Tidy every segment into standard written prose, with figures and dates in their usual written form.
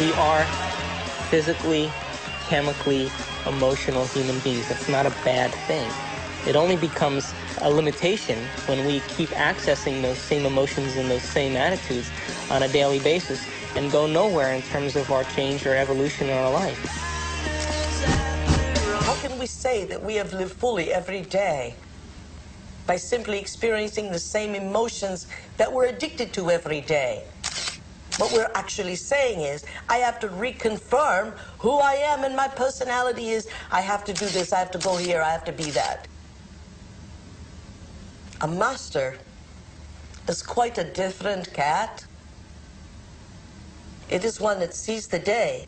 We are physically, chemically, emotional human beings. That's not a bad thing. It only becomes a limitation when we keep accessing those same emotions and those same attitudes on a daily basis and go nowhere in terms of our change or evolution in our life. How can we say that we have lived fully every day? By simply experiencing the same emotions that we're addicted to every day. What we're actually saying is, I have to reconfirm who I am, and my personality is, I have to do this, I have to go here, I have to be that. A master is quite a different cat. It is one that sees the day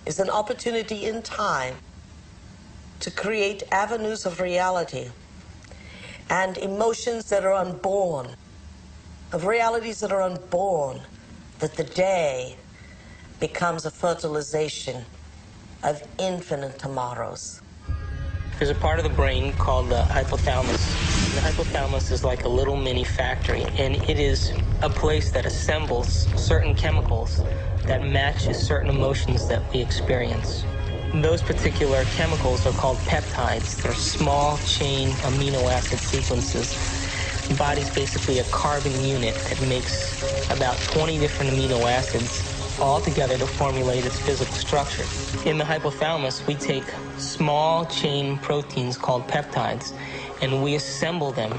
as an opportunity in time to create avenues of reality and emotions that are unborn, of realities that are unborn, that the day becomes a fertilization of infinite tomorrows. There's a part of the brain called the hypothalamus. The hypothalamus is like a little mini factory, and it is a place that assembles certain chemicals that matches certain emotions that we experience. Those particular chemicals are called peptides. They're small chain amino acid sequences. The body's basically a carbon unit that makes about 20 different amino acids all together to formulate its physical structure. In the hypothalamus, we take small chain proteins called peptides, and we assemble them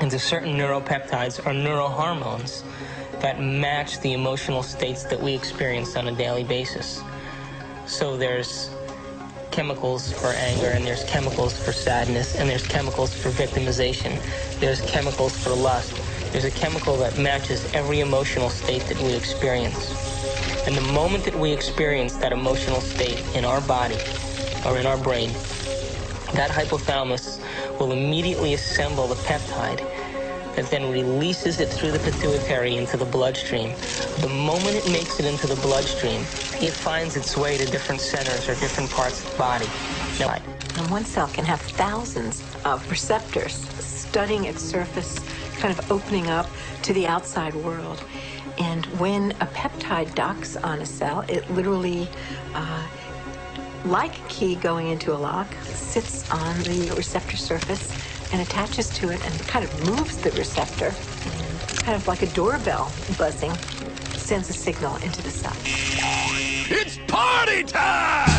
into certain neuropeptides or neurohormones that match the emotional states that we experience on a daily basis. So there's chemicals for anger, and there's chemicals for sadness, and there's chemicals for victimization, there's chemicals for lust. There's a chemical that matches every emotional state that we experience. And the moment that we experience that emotional state in our body or in our brain, that hypothalamus will immediately assemble the peptide that then releases it through the pituitary into the bloodstream. The moment it makes it into the bloodstream, it finds its way to different centers or different parts of the body. Now, and one cell can have thousands of receptors studying its surface, kind of opening up to the outside world. And when a peptide docks on a cell, it literally, like a key going into a lock, sits on the receptor surface and attaches to it and kind of moves the receptor, and kind of like a doorbell buzzing, sends a signal into the cell. It's party time!